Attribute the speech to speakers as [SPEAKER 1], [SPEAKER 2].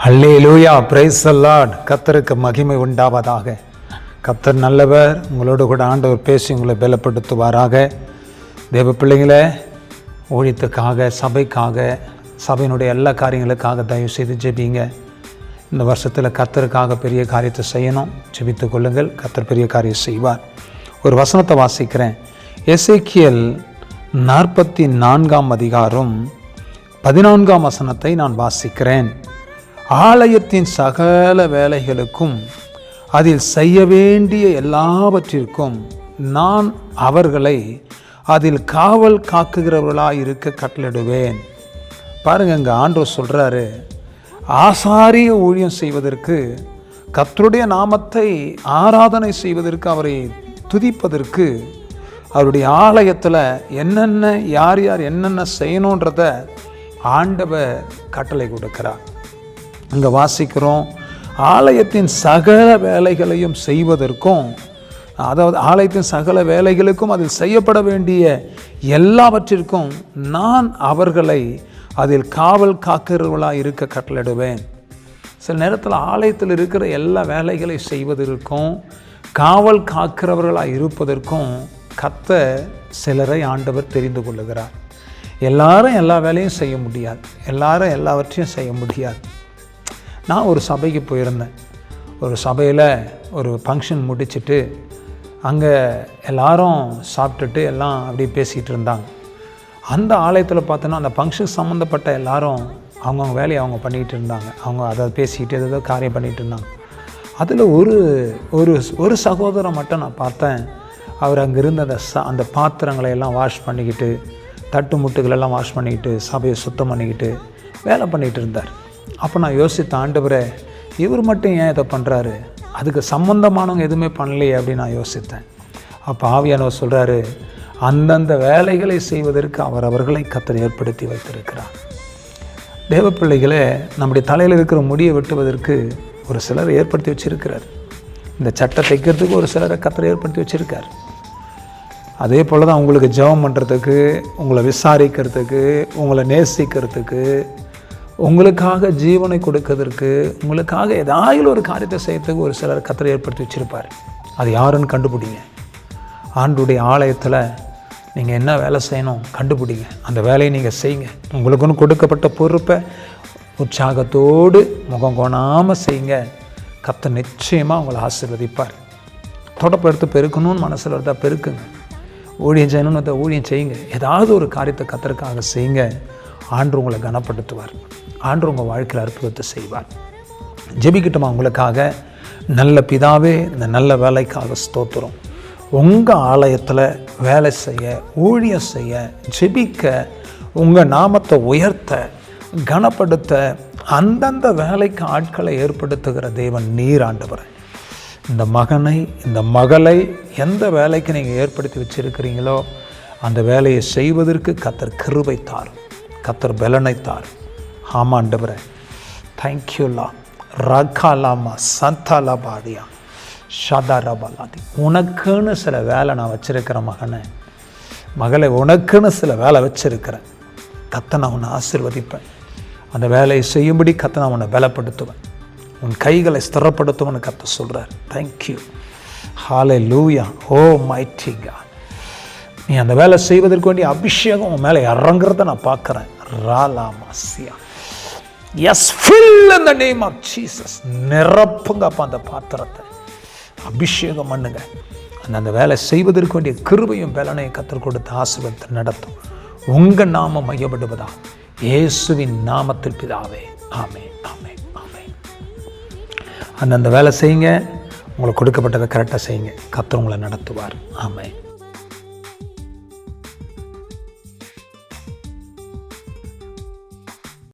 [SPEAKER 1] Hallelujah, praise the Lord. கர்த்தருக்கு மகிமை உண்டாவதாக. கர்த்தர் நல்லவர். உங்களோடு கூட ஆண்டவர் பேசி உங்களை பலப்படுத்துவாராக. தேவ பிள்ளைங்களே, ஊழியத்துக்காக, சபைக்காக, சபையினுடைய எல்லா காரியங்களுக்காக தயவு செய்து ஜெபிங்க. இந்த வருஷத்தில் கர்த்தருக்காக பெரிய காரியத்தை செய்யணும். ஜெபித்து கொள்ளுங்கள். கர்த்தர் பெரிய காரியம் செய்வார். ஒரு வசனத்தை வாசிக்கிறேன். எசேக்கியேல் 44 அதிகாரம் 14 வசனத்தை நான் வாசிக்கிறேன். ஆலயத்தின் சகல வேலைகளுக்கும் அதில் செய்ய வேண்டிய எல்லாவற்றிற்கும் நான் அவர்களை அதில் காவல் காக்குகிறவர்களாக இருக்க கட்டளிடுவேன். பாருங்க, இங்கே ஆண்டவர் சொல்கிறாரு, ஆசாரிய ஊழியம் செய்வதற்கு, கர்த்தருடைய நாமத்தை ஆராதனை செய்வதற்கு, அவரை துதிப்பதற்கு, அவருடைய ஆலயத்தில் என்னென்ன யார் யார் என்னென்ன செய்யணுன்றத ஆண்டவர் கட்டளை கொடுக்கிறார். அங்கே வாசிக்கிறோம், ஆலயத்தின் சகல வேலைகளையும் செய்வதற்கும், அதாவது ஆலயத்தின் சகல வேலைகளுக்கும் அதில் செய்யப்பட வேண்டிய எல்லாவற்றிற்கும் நான் அவர்களை அதில் காவல் காக்கிறவர்களாக இருக்க கட்டளிடுவேன். சில நேரத்தில் ஆலயத்தில் இருக்கிற எல்லா வேலைகளை செய்வதற்கும் காவல் காக்கிறவர்களாக இருப்பதற்கும் கர்த்தர் சிலரை ஆண்டவர் தெரிந்து கொள்ளுகிறார். எல்லாரும் எல்லா வேலையும் செய்ய முடியாது, எல்லாரும் எல்லாவற்றையும் செய்ய முடியாது. நான் ஒரு சபைக்கு போயிருந்தேன். ஒரு சபையில் ஒரு ஃபங்க்ஷன் முடிச்சுட்டு அங்கே எல்லாரும் சாப்பிட்டுட்டு எல்லாம் அப்படியே பேசிகிட்டு இருந்தாங்க. அந்த ஆலயத்தில் பார்த்தோன்னா அந்த ஃபங்க்ஷன் சம்மந்தப்பட்ட எல்லாரும் அவங்கவுங்க வேலையை அவங்க பண்ணிகிட்டு இருந்தாங்க. அவங்க அதை பேசிக்கிட்டு ஏதோ காரியம் பண்ணிகிட்டு இருந்தாங்க. அதில் ஒரு சகோதரரை மட்டும் நான் பார்த்தேன். அவர் அங்கே இருந்த அந்த பாத்திரங்களை எல்லாம் வாஷ் பண்ணிக்கிட்டு, தட்டு முட்டுகளெல்லாம் வாஷ் பண்ணிக்கிட்டு, சபையை சுத்தம் பண்ணிக்கிட்டு வேலை பண்ணிகிட்டு இருந்தார். அப்போ நான் யோசித்தேன், ஆண்டவரே, இவர் மட்டும் ஏன் இதை பண்ணுறாரு? அதுக்கு சம்பந்தமானவங்க எதுவுமே பண்ணலையே அப்படின்னு நான் யோசித்தேன். அப்போ ஆவியானவர் சொல்கிறாரு, அந்தந்த வேலைகளை செய்வதற்கு அவர்களை கர்த்தர் ஏற்படுத்தி வைத்திருக்கிறார். தேவ பிள்ளைகளே, நம்முடைய தலையில் இருக்கிற முடியை வெட்டுவதற்கு ஒரு சிலரை ஏற்படுத்தி வச்சுருக்கிறார். இந்த சட்டை தைக்கிறதுக்கு ஒரு சிலரை கர்த்தர் ஏற்படுத்தி வச்சுருக்கார். அதே போல் தான் உங்களுக்கு ஜெபம் பண்ணுறதுக்கு, உங்களை விசாரிக்கிறதுக்கு, உங்களை நேசிக்கிறதுக்கு, உங்களுக்காக ஜீவனை கொடுக்கறதுக்கு, உங்களுக்காக ஏதாவது ஒரு காரியத்தை செய்யறதுக்கு ஒரு சிலர் கர்த்தர் ஏற்படுத்தி வச்சுருப்பார். அது யாருன்னு கண்டுபிடிங்க. ஆண்டுடைய ஆலயத்தில் நீங்கள் என்ன வேலை செய்யணும் கண்டுபிடிங்க. அந்த வேலையை நீங்கள் செய்யுங்க. உங்களுக்குன்னு கொடுக்கப்பட்ட பொறுப்பை உற்சாகத்தோடு முகம் கோணாமல் செய்யுங்க. கர்த்தர் நிச்சயமாக உங்களை ஆசீர்வதிப்பார். தொடப்ப எடுத்து பெருக்கணும்னு மனசில் இருந்தால் பெருக்குங்க. ஊழியம் செய்யணும்னு அதை ஊழியம் செய்யுங்க. ஏதாவது ஒரு காரியத்தை கர்த்தருக்காக செய்யுங்க. ஆண்டு உங்களை கனப்படுத்துவார். ஆண்டு உங்கள் வாழ்க்கையில் அற்புதத்தை செய்வார். ஜெபிக்கிட்டோமா உங்களுக்காக. நல்ல பிதாவே, இந்த நல்ல வேலைக்காக ஸ்தோத்திரம். உங்கள் ஆலயத்தில் வேலை செய்ய, ஊழியம் செய்ய, ஜெபிக்க, உங்கள் நாமத்தை உயர்த்த, கனப்படுத்த, அந்தந்த வேலைக்கு ஆட்களை ஏற்படுத்துகிற தேவன் நீர் ஆண்டவர். இந்த மகனை, இந்த மகளை எந்த வேலைக்கு நீங்கள் ஏற்படுத்தி வச்சுருக்கிறீங்களோ அந்த வேலையை செய்வதற்கு கர்த்தர் கிருபை தாரும், கர்த்தர் பலனை தாரும். ஆமாண்டவரே, தேங்க்யூலா ரகாலாமா சந்தாலா பாதியா ஷதாரபாலாதி. உனக்குன்னு சில வேலை நான் வச்சுருக்கிறேன் மகனை, மகளை, உனக்குன்னு சில வேலை வச்சுருக்கிறேன். கர்த்தர் நான் உன்னை ஆசீர்வதிப்பேன். அந்த வேலையை செய்யும்படி கர்த்தர் நான் உன்னை பலப்படுத்துவேன். உன் கைகளை ஸ்திரப்படுத்துவேன்னு கர்த்தர் சொல்கிறார். தேங்க்யூ. ஹல்லேலூயா. Oh mighty God. நீ அந்த வேலை செய்வதற்கு வேண்டிய அபிஷேகம் உன் மேலே இறங்குறத நான் பார்க்குறேன். ராலாமாசியா. Yes, fill in the name of Jesus. நிரப்புங்க அப்போ அந்த பாத்திரத்தை, அபிஷேகம் பண்ணுங்க. அந்த வேலை செய்வதற்கு வேண்டிய கிருபையும் பலனையும் கர்த்தர் கொடுத்து ஆசீர்வாதத்தை நடத்தும். உங்கள் நாமம் மையப்படுவதா இயேசுவின் நாமத்தில் பிதாவே. ஆமென், ஆமென், ஆமென். அந்த வேலை செய்யுங்க. உங்களுக்கு கொடுக்கப்பட்டதை கரெக்டாக செய்யுங்க. கர்த்தர் உங்களை நடத்துவார். ஆமென்.